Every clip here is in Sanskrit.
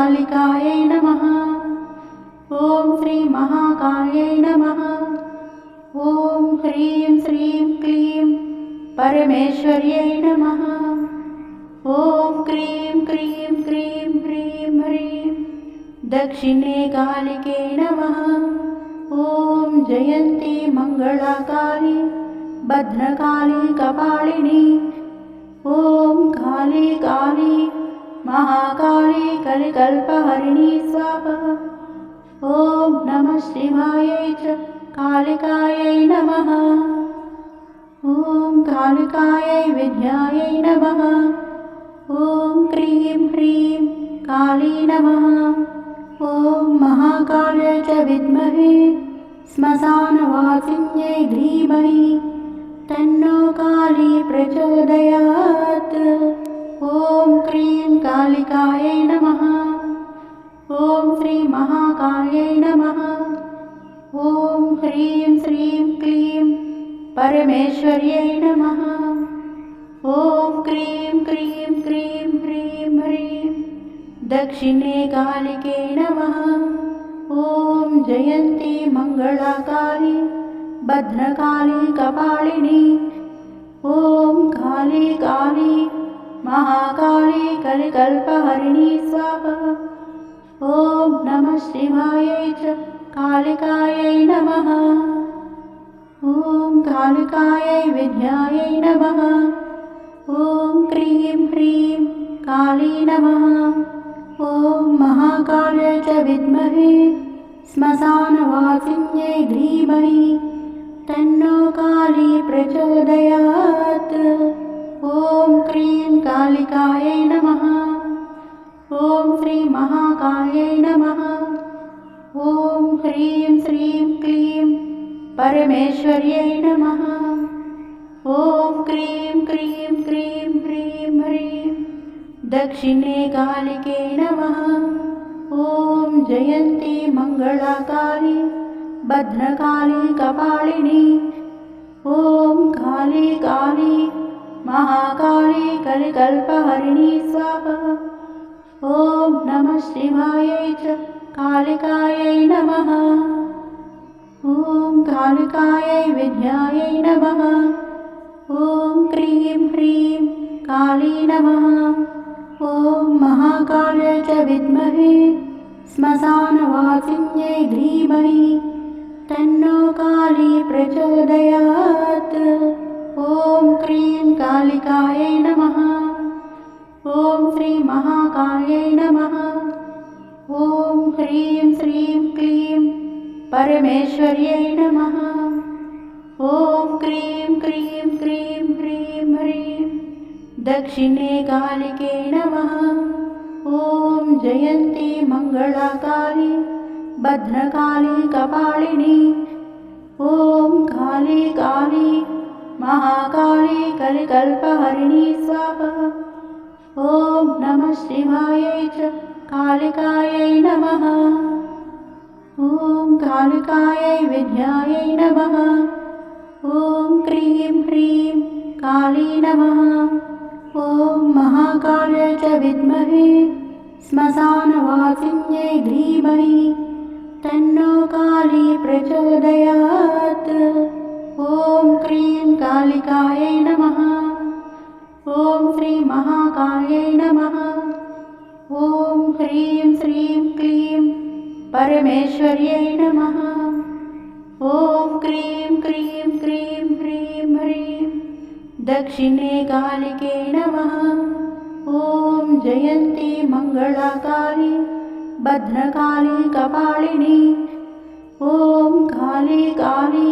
कालिकायै नमः। ॐ श्री महाकाल्यै नमः। ॐ ह्रीं श्रीं क्लीं परमेश्वर्यै नमः। ॐ क्रीं क्रीं क्रीं ह्रीं ह्रीं दक्षिणे कालिके नमः। ॐ जयन्ती मङ्गलाकाली भद्रकाली कपालिनी। ॐ काली काली महाकाली कलिकल्पहरिणी स्वाहा। ॐ नमः शिवायै च कालिकायै नमः। ॐ कालिकायै विद्यायै नमः। ॐ क्रीं ह्रीं काली नमः। ॐ महाकाल्यै च विद्महे श्मशानवासिन्यै धीमहि तन्नो काली प्रचोदयात्। ॐ क्रीं कालिकायै नमः। ॐ श्री महाकाल्यै नमः। ॐ ह्रीं श्रीं क्लीं परमेश्वर्यै नमः। ॐ क्रीं क्रीं क्रीं ह्रीं ह्रीं दक्षिणे कालिके नमः। ॐ जयन्ती मङ्गलाकाली भद्रकाली कपालिनी। ॐ काली काली महाकाली कलिकल्पहरिणी स्वाहा। ॐ नमः शिवायै च कालिकायै नमः। ॐ कालिकायै विद्यायै नमः। ॐ क्रीं ह्रीं काली नमः। ॐ महाकाल्यै च विद्महे श्मशानवासिन्यै धीमहि तन्नो काली प्रचोदयात्। ॐ क्रीं कालिकायै नमः। ॐ श्री महाकाल्यै नमः। ॐ ह्रीं श्रीं क्लीं परमेश्वर्यै नमः। ॐ क्रीं क्रीं क्रीं ह्रीं ह्रीं दक्षिणे कालिके नमः। ॐ जयन्ती मङ्गलाकाली भद्रकाली कपालिनी। ॐ काली काली महाकाली कलिकल्पहरिणी स्वाहा। ॐ नमः शिवायै च कालिकायै नमः। ॐ कालिकायै विद्यायै नमः। ॐ क्रीं ह्रीं काली नमः। ॐ महाकाल्यै च विद्महे श्मशानवासिन्यै धीमहि तन्नो काली प्रचोदयात्। ॐ क्रीं कालिकायै नमः। ॐ श्री महाकाल्यै नमः। ॐ ह्रीं श्रीं क्लीं परमेश्वर्यै नमः। ॐ क्रीं क्रीं क्रीं ह्रीं ह्रीं दक्षिणे कालिके नमः। ॐ जयन्ती मङ्गलाकाली भद्रकाली कपालिनी। ॐ काली काली महाकाली कलिकल्पहरिणी स्वाहा। ॐ नमः शिवायै च कालिकायै नमः। ॐ कालिकायै विद्यायै नमः। ॐ क्रीं ह्रीं काली नमः। ॐ महाकाल्यै च विद्महे श्मशानवासिन्यै धीमहि तन्नो काली प्रचोदयात्। ॐ क्रीं कालिकायै नमः। ॐ श्री महाकाल्यै नमः। ॐ ह्रीं श्रीं क्लीं परमेश्वर्यै नमः। ॐ क्रीं क्रीं क्रीं ह्रीं ह्रीं दक्षिणे कालिके नमः। ॐ जयन्ती मङ्गलाकाली भद्रकाली कपालिनी। ॐ काली काली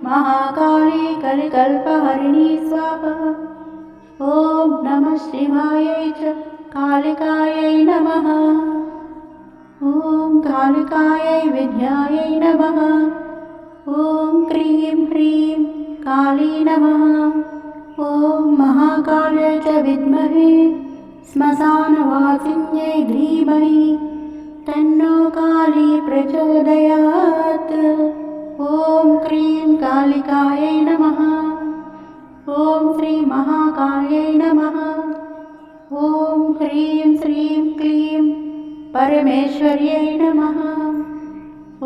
महाकाली कलिकल्पहरिणी स्वाहा। ॐ नमः शिवायै च कालिकायै नमः। ॐ कालिकायै विद्यायै नमः। ॐ क्रीं ह्रीं काली नमः। ॐ महाकाल्यै च विद्महे श्मशानवासिन्यै धीमहि तन्नो काली प्रचोदयात्। ॐ क्रीं कालिकायै नमः। ॐ श्री महाकाल्यै नमः। ॐ ह्रीं श्रीं क्लीं परमेश्वर्यै नमः।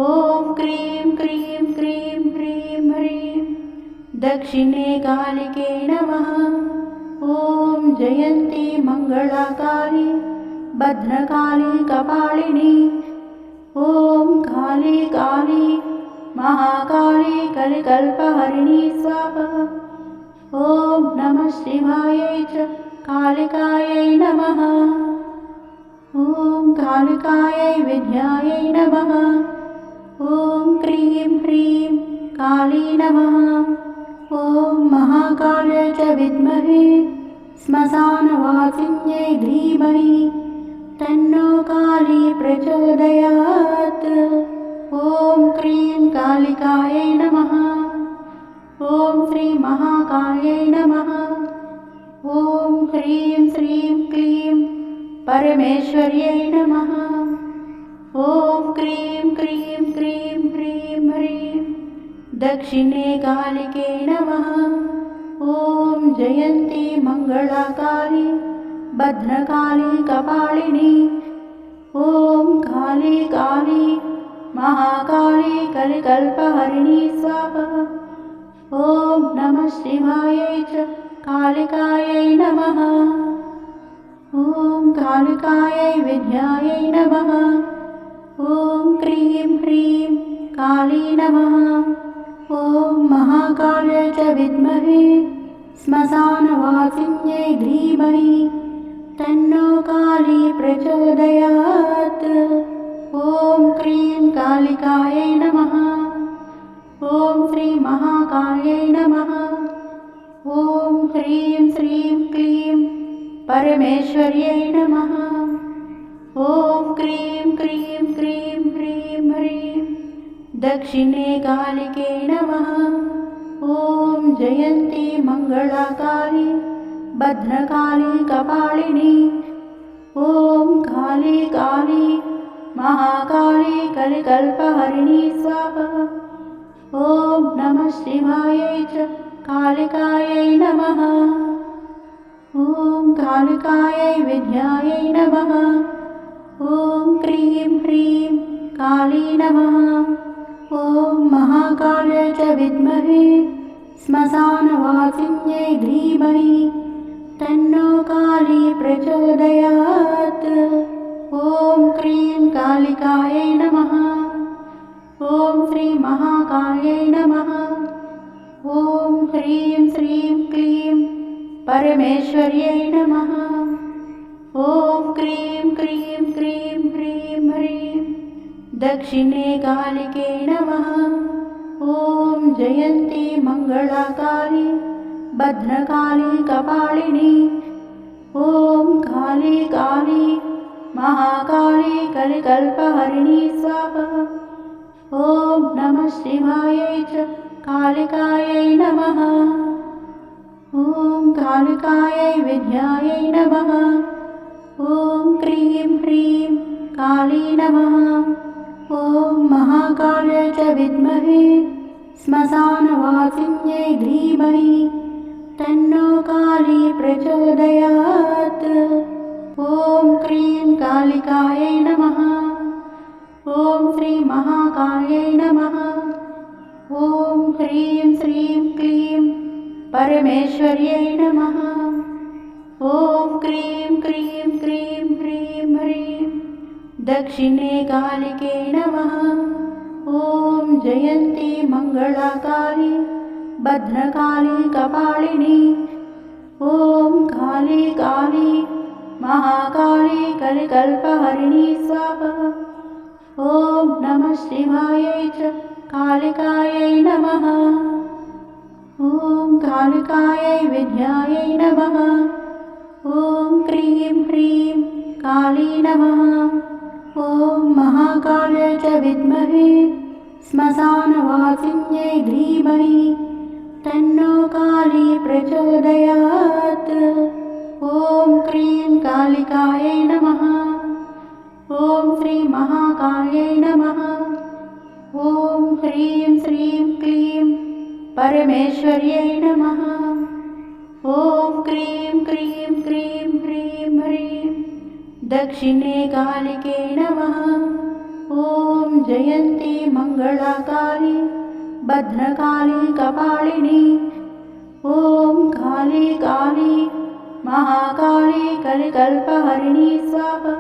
ॐ क्रीं क्रीं क्रीं ह्रीं ह्रीं दक्षिणे कालिके नमः। ॐ जयन्ती मङ्गलाकाली भद्रकाली कपालिनी। ॐ काली काली महाकाली कलिकल्पहरिणी स्वाहा। ॐ नमः शिवायै च कालिकायै नमः। ॐ कालिकायै विद्यायै नमः। ॐ क्रीं ह्रीं काली नमः। ॐ महाकाल्यै च विद्महे श्मशानवासिन्यै धीमहि तन्नो काली प्रचोदयात्। ॐ क्रीं कालिकायै नमः। ॐ श्री महाकाल्यै नमः। ॐ ह्रीं श्रीं क्लीं परमेश्वर्यै नमः। ॐ क्रीं क्रीं क्रीं ह्रीं ह्रीं दक्षिणे कालिके नमः। ॐ जयन्ती मङ्गलाकाली भद्रकाली कपालिनी। ॐ काली काली महाकाली कलिकल्पहरिणी स्वाहा। ॐ नमः शिवायै च कालिकायै नमः। ॐ कालिकायै विद्यायै नमः। ॐ क्रीं ह्रीं काली नमः। ॐ महाकाल्यै च विद्महे श्मशानवासिन्यै धीमहि तन्नो काली प्रचोदयात्। ॐ क्रीं कालिकायै नमः। ॐ श्री महाकाल्यै नमः। ॐ ह्रीं श्रीं क्लीं परमेश्वर्यै नमः। ॐ क्रीं क्रीं क्रीं ह्रीं ह्रीं दक्षिणे कालिके नमः। ॐ जयन्ती मङ्गलाकाली भद्रकाली कपालिनी। ॐ काली काली महाकाली कलिकल्पहरिणी स्वाहा। ॐ नमः शिवायै च कालिकायै नमः। ॐ कालिकायै विद्यायै नमः। ॐ क्रीं ह्रीं काली नमः। ॐ महाकाल्यै च विद्महे श्मशानवासिन्यै धीमहि तन्नो काली प्रचोदयात्। ॐ क्रीं कालिकायै नमः। ॐ श्री महाकाल्यै नमः। ॐ ह्रीं श्रीं क्लीं परमेश्वर्यै नमः। ॐ क्रीं क्रीं क्रीं ह्रीं ह्रीं दक्षिणे कालिके नमः। ॐ जयन्ती मङ्गलाकाली भद्रकाली कपालिनी। ॐ काली काली महाकाली कलिकल्पहरिणी स्वाहा। ॐ नमः शिवायै च कालिकायै नमः। ॐ कालिकायै विद्यायै नमः। ॐ क्रीं ह्रीं काली नमः। ॐ महाकाल्यै च विद्महे श्मशानवासिन्यै धीमहि तन्नो काली प्रचोदयात्। ॐ क्रीं कालिकायै नमः। ॐ श्री महाकाल्यै नमः। ॐ ह्रीं श्रीं क्लीं परमेश्वर्यै नमः। ॐ क्रीं क्रीं क्रीं ह्रीं ह्रीं दक्षिणे कालिके नमः। ॐ जयन्ती मङ्गलाकाली भद्रकाली कपालिनी। ॐ काली काली महाकाली कलिकल्पहरिणी स्वाहा। ॐ नमः शिवायै च कालिकायै नमः। ॐ कालिकायै विद्यायै नमः। ॐ क्रीं ह्रीं काली नमः। ॐ महाकाल्यै च विद्महे श्मशानवासिन्यै धीमहि तन्नो काली प्रचोदयात्। ॐ क्रीं कालिकायै नमः। ॐ श्री महाकाल्यै नमः। ॐ ह्रीं श्रीं क्लीं परमेश्वर्यै नमः। ॐ क्रीं क्रीं क्रीं ह्रीं ह्रीं दक्षिणे कालिके नमः। ॐ जयन्ती मङ्गलाकाली भद्रकाली कपालिनी। ॐ काली काली महाकाली कलिकल्पहरिणी स्वाहा।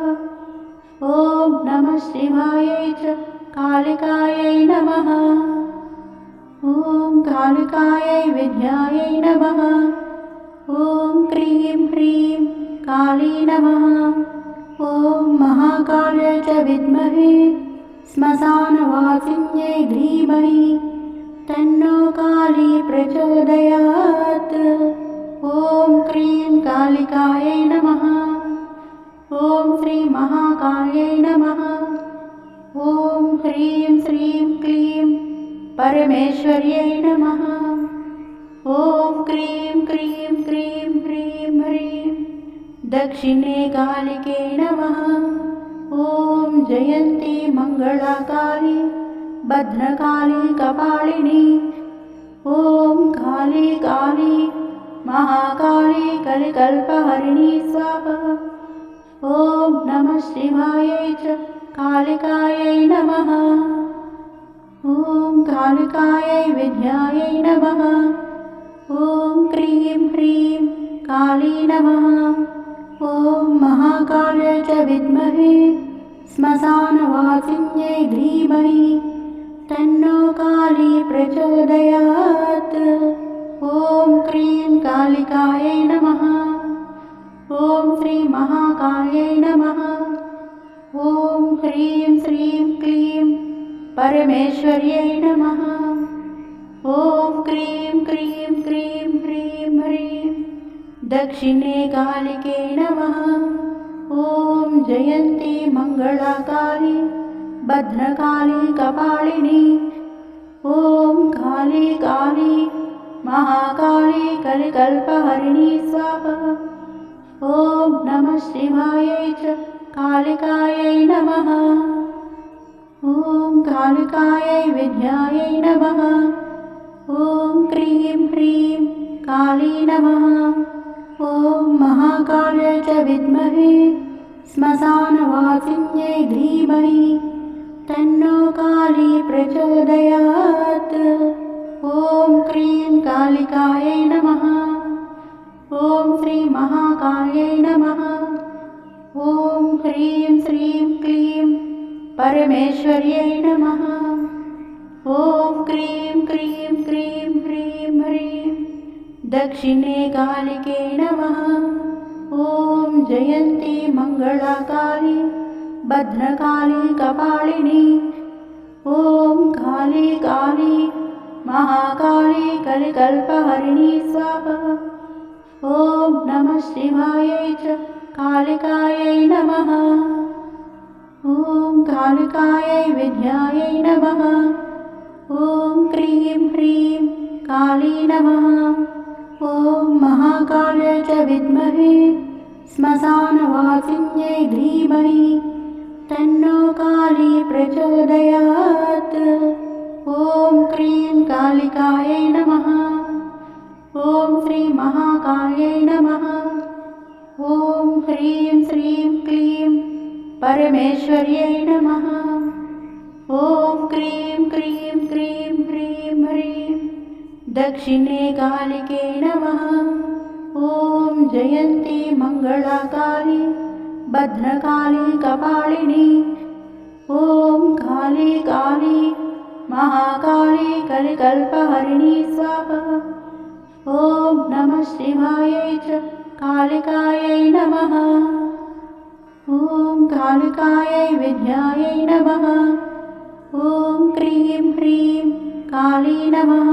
ॐ नमः शिवायै च कालिकायै नमः। ॐ कालिकायै विद्यायै नमः। ॐ क्रीं ह्रीं काली नमः। ॐ महाकाल्यै च विद्महे श्मशानवासिन्यै धीमहि तन्नो काली प्रचोदयात्। ॐ क्रीं कालिकायै नमः। ॐ श्री महाकाल्यै नमः। ॐ ह्रीं श्रीं क्लीं परमेश्वर्यै नमः। ॐ क्रीं क्रीं क्रीं ह्रीं ह्रीं दक्षिणे कालिके नमः। ॐ जयन्ती मङ्गलाकाली भद्रकाली कपालिनी। ॐ काली काली महाकाली कलिकल्पहरिणी स्वाहा। ॐ नमः शिवायै च कालिकायै नमः। ॐ कालिकायै विद्यायै नमः। ॐ क्रीं ह्रीं काली नमः। ॐ महाकाल्यै च विद्महे श्मशानवासिन्यै धीमहि तन्नो काली प्रचोदयात्। ॐ क्रीं कालिकायै नमः। ॐ श्री महाकाल्यै नमः। ॐ ह्रीं श्रीं क्लीं परमेश्वर्यै नमः। ॐ क्रीं क्रीं क्रीं ह्रीं ह्रीं दक्षिणे कालिके नमः। ॐ जयन्ती मङ्गलाकाली भद्रकाली कपालिनी। ॐ काली काली महाकाली कलिकल्पहरिणी स्वाहा। ॐ नमः शिवायै च कालिकायै नमः। ॐ कालिकायै विद्यायै नमः। ॐ क्रीं ह्रीं काली नमः। ॐ महाकाल्यै च विद्महे श्मशानवासिन्यै धीमहि तन्नो काली प्रचोदयात्। ॐ क्रीं कालिकायै नमः। ॐ श्री महाकाल्यै नमः। ॐ ह्रीं श्रीं क्लीं परमेश्वर्यै नमः। ॐ क्रीं क्रीं क्रीं ह्रीं ह्रीं दक्षिणे कालिके नमः। ॐ जयन्ती मङ्गलाकाली भद्रकाली कपालिनी। ॐ काली काली महाकाली कलिकल्पहरिणी स्वाहा। ॐ नमः शिवायै च कालिकायै नमः। ॐ कालिकायै विद्यायै नमः। ॐ क्रीं ह्रीं काली नमः। ॐ महाकाल्यै च विद्महे श्मशानवासिन्यै धीमहि तन्नो काली प्रचोदयात्। ॐ क्रीं कालिकायै नमः। ॐ श्री महाकाल्यै नमः। ॐ ह्रीं श्रीं क्लीं परमेश्वर्यै नमः। ॐ क्रीं क्रीं क्रीं ह्रीं ह्रीं दक्षिणे कालिके नमः। ॐ जयन्ती मङ्गलाकाली भद्रकाली कपालिनी। ॐ काली काली महाकाली कलिकल्पहरिणी स्वाहा। ॐ नमः शिवायै च कालिकायै नमः। ॐ कालिकायै विद्यायै नमः। ॐ क्रीं ह्रीं काली नमः।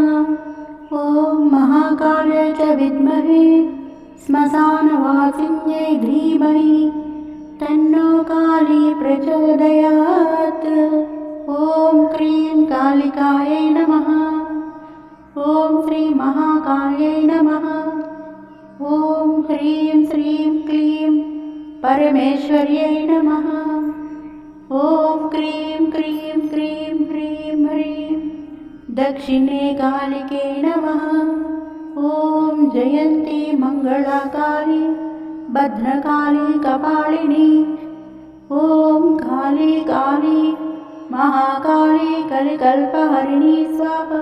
ॐ महाकाल्यै च विद्महे श्मशानवासिन्यै धीमहि तन्नो काली प्रचोदयात्। ॐ क्रीं कालिकायै नमः। ॐ श्री महाकाल्यै नमः। ॐ ह्रीं श्रीं क्लीं परमेश्वर्यै नमः। ॐ क्रीं क्रीं क्रीं ह्रीं ह्रीं दक्षिणे कालिके नमः। ॐ जयन्ती मङ्गलाकाली भद्रकाली कपालिनी। ॐ काली काली महाकाली कलिकल्पहरिणी स्वाहा।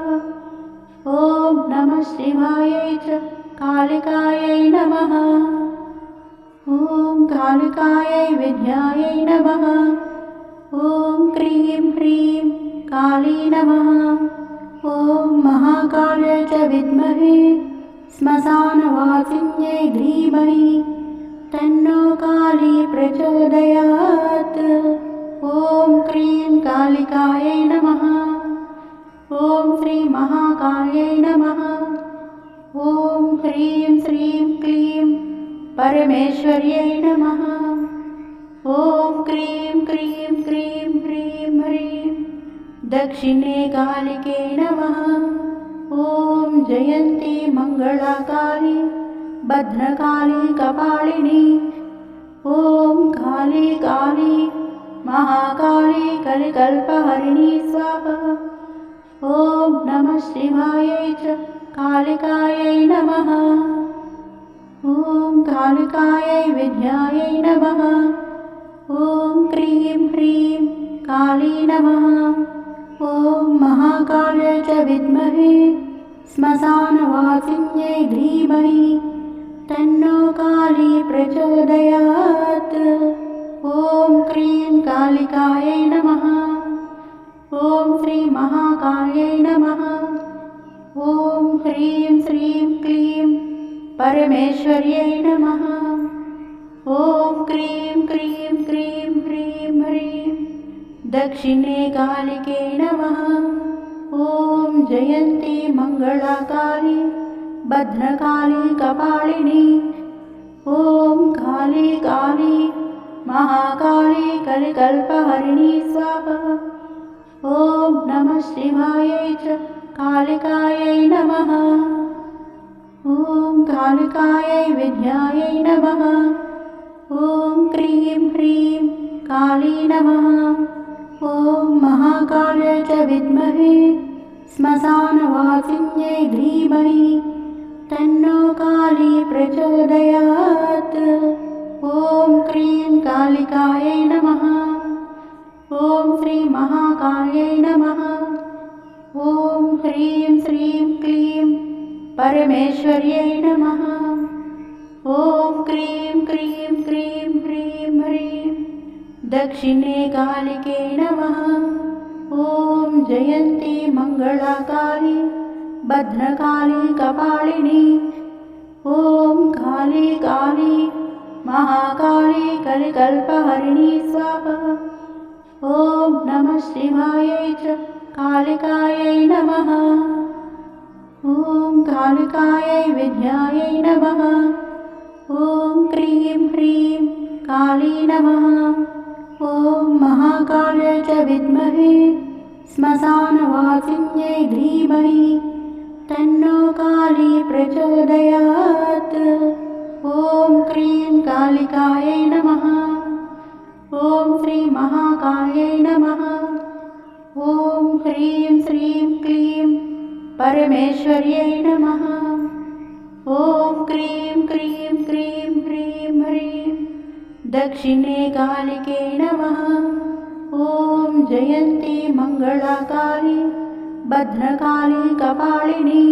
ॐ नमः शिवायै च कालिकायै नमः। ॐ कालिकायै विद्यायै नमः। ॐ क्रीं ह्रीं काली नमः। ॐ महाकाल्यै च विद्महे श्मशानवासिन्यै धीमहि तन्नो काली प्रचोदयात्। ॐ क्रीं कालिकायै नमः। ॐ श्री महाकाल्यै नमः। ॐ ह्रीं श्रीं क्लीं परमेश्वर्यै नमः। ॐ क्रीं क्रीं क्रीं ह्रीं ह्रीं दक्षिणे कालिके नमः। ॐ जयन्ती मङ्गलाकाली भद्रकाली कपालिनी। ॐ काली काली महाकाली कलिकल्पहरिणी स्वाहा। ॐ नमः शिवायै च कालिकायै नमः। ॐ कालिकायै विद्यायै नमः। ॐ क्रीं ह्रीं काली नमः। ॐ महाकाल्यै च विद्महे श्मशानवासिन्यै धीमहि तन्नो काली प्रचोदयात्। ॐ क्रीं कालिकायै नमः। ॐ श्री महाकाल्यै नमः। ॐ ह्रीं श्रीं क्लीं परमेश्वर्यै नमः। ॐ क्रीं क्रीं क्रीं ह्रीं ह्रीं दक्षिणे कालिके नमः। ॐ जयन्ती मङ्गलाकाली भद्रकाली कपालिनी। ॐ काली काली महाकाली कलिकल्पहरिणी स्वाहा। ॐ नमः शिवायै च कालिकायै नमः। ॐ कालिकायै विद्यायै नमः। ॐ क्रीं ह्रीं काली नमः। ॐ महाकाल्यै च विद्महे श्मशानवासिन्यै धीमहि तन्नो काली प्रचोदयात्। ॐ क्रीं कालिकायै नमः। ॐ श्री महाकाल्यै नमः। ॐ ह्रीं श्रीं क्लीं परमेश्वर्यै नमः। ॐ क्रीं क्रीं क्रीं ह्रीं ह्रीं दक्षिणे कालिके नमः। ॐ जयन्ती मङ्गलाकाली भद्रकाली कपालिनी। ॐ काली काली महाकाली कलिकल्पहरिणी स्वाहा। ॐ नमः शिवायै च कालिकायै नमः। ॐ कालिकायै विद्यायै नमः। ॐ क्रीं ह्रीं काली नमः। ॐ महाकाल्यै च विद्महे श्मशानवासिन्यै धीमहि तन्नो काली प्रचोदयात्। ॐ क्रीं कालिकायै नमः। ॐ श्री महाकाल्यै नमः। ॐ ह्रीं श्रीं क्लीं परमेश्वर्यै नमः। ॐ क्रीं क्रीं क्रीं ह्रीं ह्रीं दक्षिणे कालिके नमः। ॐ जयन्ती मङ्गलाकाली भद्रकाली कपालिनी।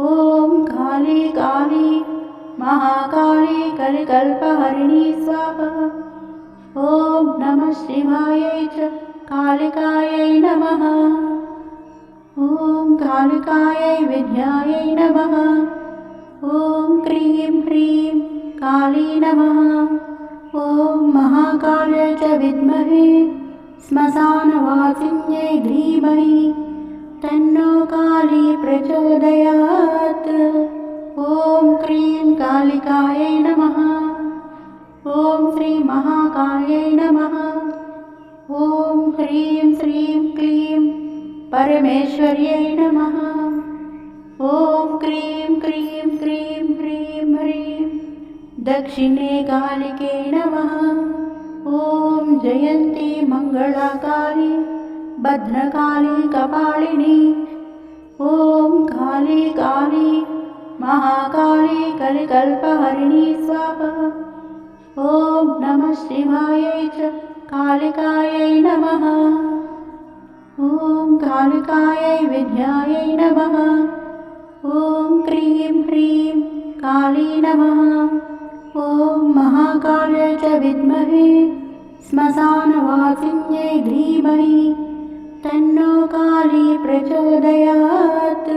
ॐ काली काली महाकाली कलिकल्पहरिणी स्वाहा। ॐ नमः शिवायै च कालिकायै नमः। ॐ कालिकायै विद्यायै नमः। ॐ क्रीं ह्रीं काली नमः। ॐ महाकाल्यै च विद्महे श्मशानवासिन्यै धीमहि तन्नो काली प्रचोदयात्। ॐ क्रीं कालिकायै नमः। ॐ श्री महाकाल्यै नमः। ॐ ह्रीं श्रीं क्लीं परमेश्वर्यै नमः। ॐ क्रीं क्रीं क्रीं ह्रीं ह्रीं दक्षिणे कालिके नमः। ॐ जयन्ती मङ्गलाकाली भद्रकाली कपालिनी। ॐ काली काली महाकाली कलिकल्पहरिणी स्वाहा। ॐ नमः शिवायै च कालिकायै नमः। ॐ कालिकायै विद्यायै नमः। ॐ क्रीं ह्रीं काली नमः। ॐ महाकाल्यै च विद्महे श्मशानवासिन्यै धीमहि तन्नो काली प्रचोदयात्।